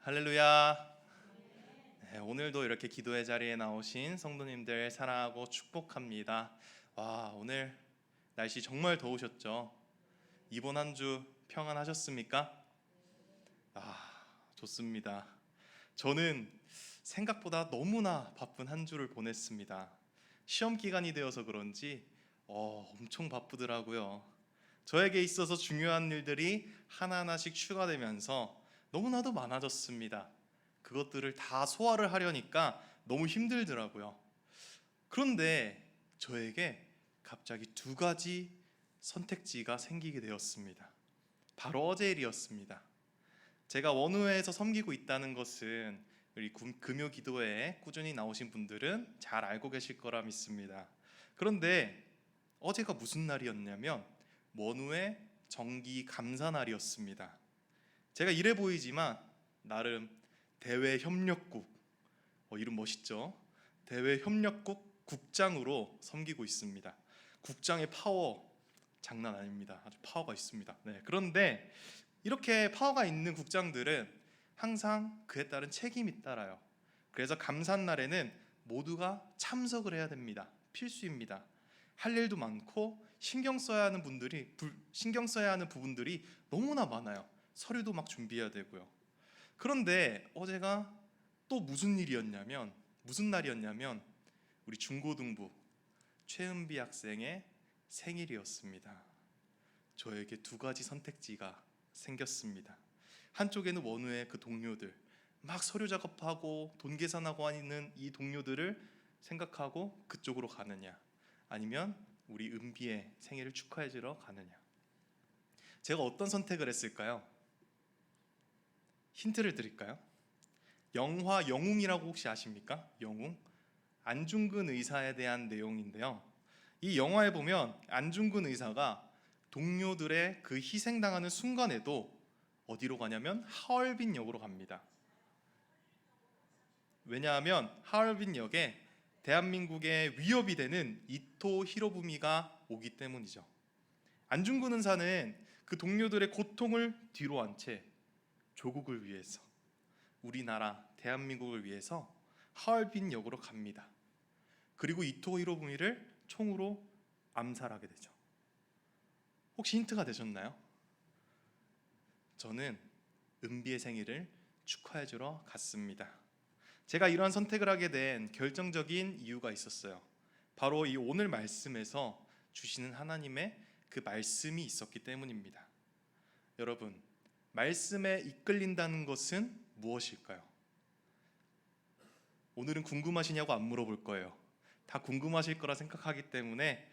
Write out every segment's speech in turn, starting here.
할렐루야. 네, 오늘도 이렇게 기도의 자리에 나오신 성도님들 사랑하고 축복합니다. 와, 오늘 날씨 정말 더우셨죠? 이번 한 주 평안하셨습니까? 좋습니다. 저는 생각보다 너무나 바쁜 한 주를 보냈습니다. 시험 기간이 되어서 그런지 엄청 바쁘더라고요. 저에게 있어서 중요한 일들이 하나하나씩 추가되면서 너무나도 많아졌습니다. 그것들을 다 소화를 하려니까 너무 힘들더라고요. 그런데 저에게 갑자기 두 가지 선택지가 생기게 되었습니다. 바로 어제 일이었습니다. 제가 원우회에서 섬기고 있다는 것은 우리 금요 기도회에 꾸준히 나오신 분들은 잘 알고 계실 거라 믿습니다. 그런데 어제가 무슨 날이었냐면 원우회 정기 감사 날이었습니다. 제가 이래 보이지만 나름 대외협력국, 이름 멋있죠? 대외협력국 국장으로 섬기고 있습니다. 국장의 파워 장난 아닙니다. 아주 파워가 있습니다. 네, 그런데 이렇게 파워가 있는 국장들은 항상 그에 따른 책임이 따라요. 그래서 감사날에는 모두가 참석을 해야 됩니다. 필수입니다. 할 일도 많고 신경 써야 하는 부분들이 너무나 많아요. 서류도 막 준비해야 되고요. 그런데 어제가 또 무슨 날이었냐면 우리 중고등부 최은비 학생의 생일이었습니다. 저에게 두 가지 선택지가 생겼습니다. 한쪽에는 원우의 그 동료들, 막 서류 작업하고 돈 계산하고 있는 이 동료들을 생각하고 그쪽으로 가느냐, 아니면 우리 은비의 생일을 축하해 주러 가느냐. 제가 어떤 선택을 했을까요? 힌트를 드릴까요? 영화 영웅이라고 혹시 아십니까? 영웅? 안중근 의사에 대한 내용인데요. 이 영화에 보면 안중근 의사가 동료들의 그 희생당하는 순간에도 어디로 가냐면 하얼빈 역으로 갑니다. 왜냐하면 하얼빈 역에 대한민국의 위협이 되는 이토 히로부미가 오기 때문이죠. 안중근 의사는 그 동료들의 고통을 뒤로 한 채 조국을 위해서, 우리나라 대한민국을 위해서 하얼빈 역으로 갑니다. 그리고 이토 히로부미를 총으로 암살하게 되죠. 혹시 힌트가 되셨나요? 저는 은비의 생일을 축하해 주러 갔습니다. 제가 이러한 선택을 하게 된 결정적인 이유가 있었어요. 바로 이 오늘 말씀에서 주시는 하나님의 그 말씀이 있었기 때문입니다. 여러분, 말씀에 이끌린다는 것은 무엇일까요? 오늘은 궁금하시냐고 안 물어볼 거예요. 다 궁금하실 거라 생각하기 때문에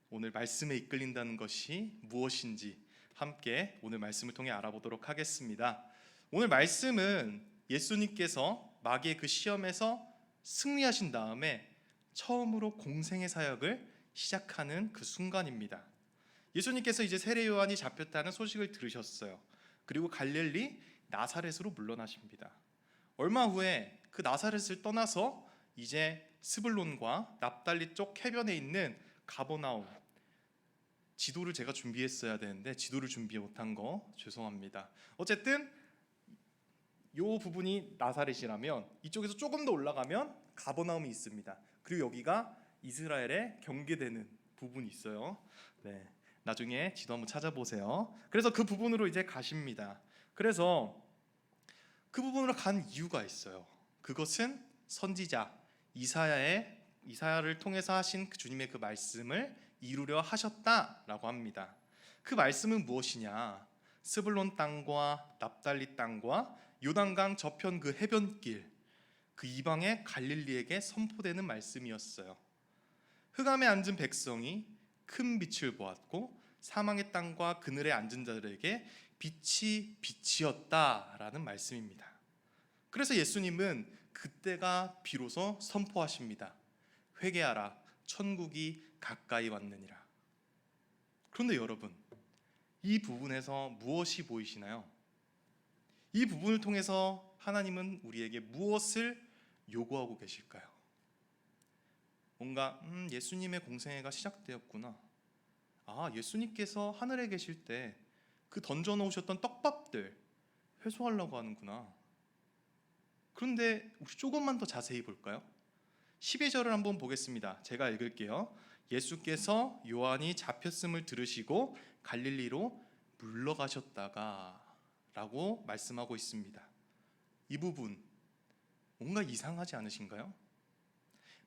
오늘 말씀에 이끌린다는 것이 무엇인지 함께 오늘 말씀을 통해 알아보도록 하겠습니다. 오늘 말씀은 예수님께서 마귀의 그 시험에서 승리하신 다음에 처음으로 공생의 사역을 시작하는 그 순간입니다. 예수님께서 이제 세례 요한이 잡혔다는 소식을 들으셨어요. 그리고 갈릴리 나사렛으로 물러나십니다. 얼마 후에 그 나사렛을 떠나서 이제 스불론과 납달리 쪽 해변에 있는 가버나움, 지도를 제가 준비했어야 되는데 지도를 준비 못한 거 죄송합니다. 어쨌든 이 부분이 나사렛이라면 이쪽에서 조금 더 올라가면 가버나움이 있습니다. 그리고 여기가 이스라엘에 경계되는 부분이 있어요. 네, 나중에 지도 한번 찾아보세요. 그래서 그 부분으로 이제 가십니다. 그래서 그 부분으로 간 이유가 있어요. 그것은 선지자 이사야를 통해서 하신 그 주님의 그 말씀을 이루려 하셨다라고 합니다. 그 말씀은 무엇이냐? 스불론 땅과 납달리 땅과 요단강 저편 그 해변길, 그 이방의 갈릴리에게 선포되는 말씀이었어요. 흑암에 앉은 백성이 큰 빛을 보았고 사망의 땅과 그늘에 앉은 자들에게 빛이 빛이었다라는 말씀입니다. 그래서 예수님은 그때가 비로소 선포하십니다. 회개하라, 천국이 가까이 왔느니라. 그런데 여러분, 이 부분에서 무엇이 보이시나요? 이 부분을 통해서 하나님은 우리에게 무엇을 요구하고 계실까요? 뭔가 예수님의 공생애가 시작되었구나. 예수님께서 하늘에 계실 때 그 던져놓으셨던 떡밥들 회수하려고 하는구나. 그런데 우리 조금만 더 자세히 볼까요? 12절을 한번 보겠습니다. 제가 읽을게요. 예수께서 요한이 잡혔음을 들으시고 갈릴리로 물러가셨다가 라고 말씀하고 있습니다. 이 부분 뭔가 이상하지 않으신가요?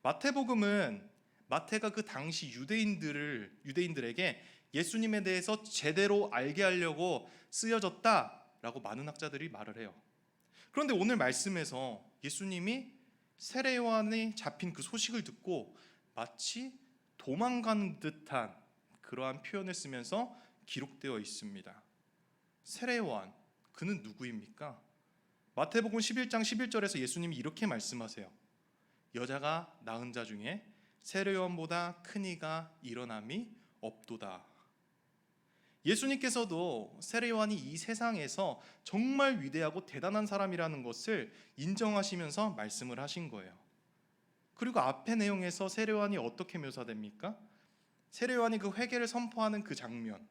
마태복음은 마태가 그 당시 유대인들에게 예수님에 대해서 제대로 알게 하려고 쓰여졌다라고 많은 학자들이 말을 해요. 그런데 오늘 말씀에서 예수님이 세례 요한이 잡힌 그 소식을 듣고 마치 도망간 듯한 그러한 표현을 쓰면서 기록되어 있습니다. 세례 요한, 그는 누구입니까? 마태복음 11장 11절에서 예수님이 이렇게 말씀하세요. 여자가 낳은 자 중에 세례 요한보다 큰 이가 일어남이 없도다. 예수님께서도 세례 요한이 이 세상에서 정말 위대하고 대단한 사람이라는 것을 인정하시면서 말씀을 하신 거예요. 그리고 앞의 내용에서 세례 요한이 어떻게 묘사됩니까? 세례 요한이 그 회개를 선포하는 그 장면,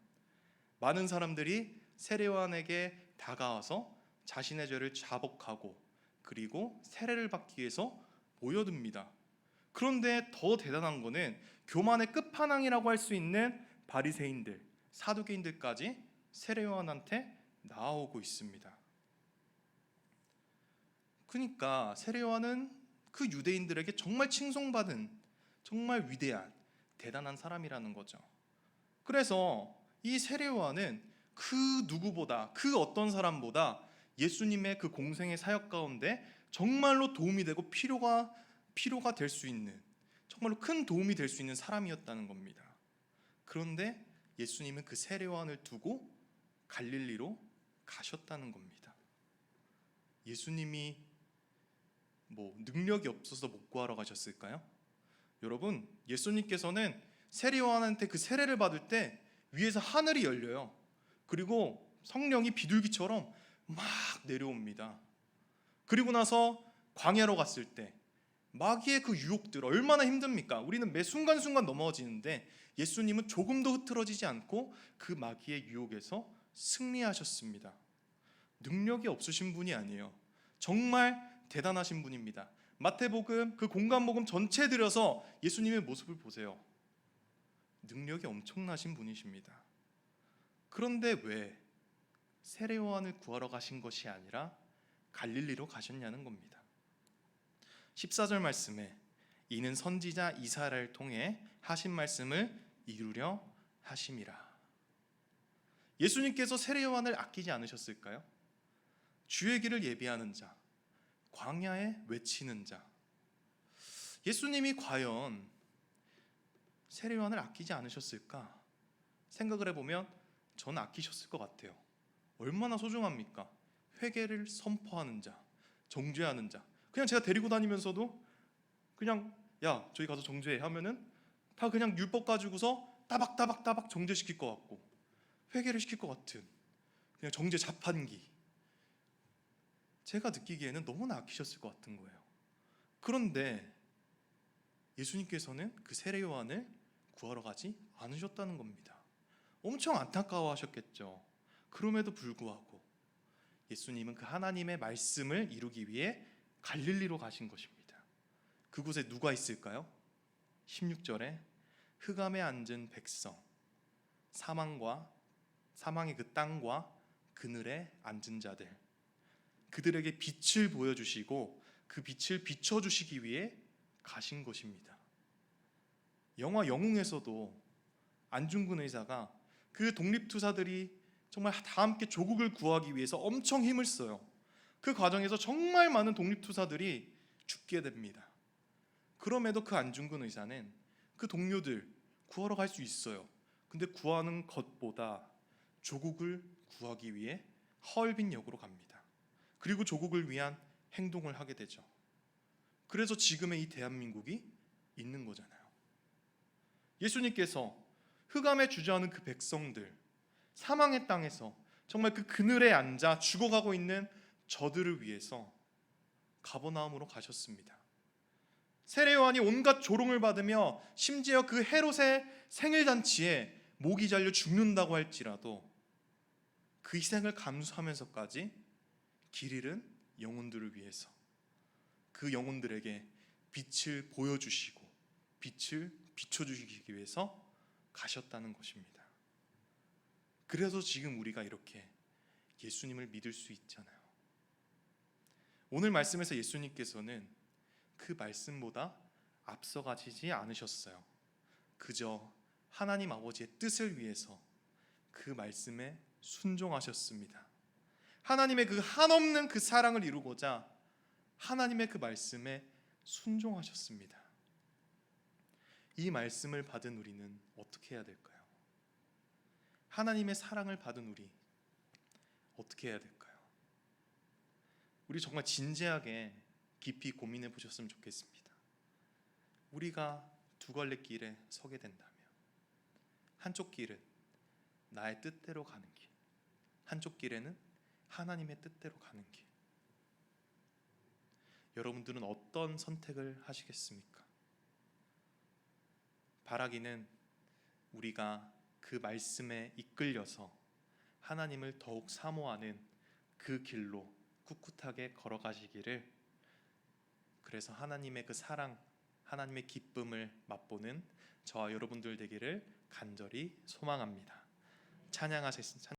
많은 사람들이 세례 요한에게 다가와서 자신의 죄를 자복하고 그리고 세례를 받기 위해서 모여듭니다. 그런데 더 대단한 거는 교만의 끝판왕이라고 할 수 있는 바리새인들, 사두개인들까지 세례 요한한테 나오고 있습니다. 그러니까 세례 요한은 그 유대인들에게 정말 칭송받은 정말 위대한 대단한 사람이라는 거죠. 그래서 이 세례 요한은 그 누구보다 그 어떤 사람보다 예수님의 그 공생의 사역 가운데 정말로 도움이 되고 필요가 될 수 있는 정말로 큰 도움이 될 수 있는 사람이었다는 겁니다. 그런데 예수님은 그 세례 요한을 두고 갈릴리로 가셨다는 겁니다. 예수님이 능력이 없어서 못 구하러 가셨을까요? 여러분, 예수님께서는 세례 요한한테 그 세례를 받을 때 위에서 하늘이 열려요. 그리고 성령이 비둘기처럼 막 내려옵니다. 그리고 나서 광야로 갔을 때 마귀의 그 유혹들 얼마나 힘듭니까? 우리는 매 순간순간 넘어지는데 예수님은 조금도 흐트러지지 않고 그 마귀의 유혹에서 승리하셨습니다. 능력이 없으신 분이 아니에요. 정말 대단하신 분입니다. 마태복음 그 공간복음 전체 들여서 예수님의 모습을 보세요. 능력이 엄청나신 분이십니다. 그런데 왜 세례 요한을 구하러 가신 것이 아니라 갈릴리로 가셨냐는 겁니다. 14절 말씀에 이는 선지자 이사야를 통해 하신 말씀을 이루려 하심이라. 예수님께서 세례 요한을 아끼지 않으셨을까요? 주의 길을 예비하는 자, 광야에 외치는 자. 예수님이 과연 세례 요한을 아끼지 않으셨을까? 생각을 해보면 저는 아끼셨을 것 같아요. 얼마나 소중합니까? 회개를 선포하는 자, 정죄하는 자. 그냥 제가 데리고 다니면서도 그냥 야 저기 가서 정죄해 하면은 다 그냥 율법 가지고서 따박따박 정죄시킬 것 같고 회개를 시킬 것 같은 그냥 정죄 자판기. 제가 느끼기에는 너무나 아끼셨을 것 같은 거예요. 그런데 예수님께서는 그 세례 요한을 구하러 가지 않으셨다는 겁니다. 엄청 안타까워하셨겠죠. 그럼에도 불구하고 예수님은 그 하나님의 말씀을 이루기 위해 갈릴리로 가신 것입니다. 그곳에 누가 있을까요? 16절에 흑암에 앉은 백성, 사망의 그 땅과 그늘에 앉은 자들, 그들에게 빛을 보여주시고 그 빛을 비춰주시기 위해 가신 것입니다. 영화 영웅에서도 안중근 의사가 그 독립투사들이 정말 다 함께 조국을 구하기 위해서 엄청 힘을 써요. 그 과정에서 정말 많은 독립투사들이 죽게 됩니다. 그럼에도 그 안중근 의사는 그 동료들 구하러 갈 수 있어요. 근데 구하는 것보다 조국을 구하기 위해 하얼빈 역으로 갑니다. 그리고 조국을 위한 행동을 하게 되죠. 그래서 지금의 이 대한민국이 있는 거잖아요. 예수님께서 흑암에 주저하는 그 백성들, 사망의 땅에서 정말 그 그늘에 앉아 죽어가고 있는 저들을 위해서 가버나움으로 가셨습니다. 세례 요한이 온갖 조롱을 받으며 심지어 그 헤롯의 생일잔치에 목이 잘려 죽는다고 할지라도 그 희생을 감수하면서까지 길 잃은 영혼들을 위해서 그 영혼들에게 빛을 보여주시고 빛을 비춰주시기 위해서 가셨다는 것입니다. 그래서 지금 우리가 이렇게 예수님을 믿을 수 있잖아요. 오늘 말씀에서 예수님께서는 그 말씀보다 앞서가시지 않으셨어요. 그저 하나님 아버지의 뜻을 위해서 그 말씀에 순종하셨습니다. 하나님의 그 한없는 그 사랑을 이루고자 하나님의 그 말씀에 순종하셨습니다. 이 말씀을 받은 우리는 어떻게 해야 될까요? 하나님의 사랑을 받은 우리 어떻게 해야 될까요? 우리 정말 진지하게 깊이 고민해 보셨으면 좋겠습니다. 우리가 두 갈래 길에 서게 된다면 한쪽 길은 나의 뜻대로 가는 길, 한쪽 길에는 하나님의 뜻대로 가는 길. 여러분들은 어떤 선택을 하시겠습니까? 바라기는 우리가 그 말씀에 이끌려서 하나님을 더욱 사모하는 그 길로 꿋꿋하게 걸어가시기를, 그래서 하나님의 그 사랑, 하나님의 기쁨을 맛보는 저와 여러분들 되기를 간절히 소망합니다. 찬양하겠습니다.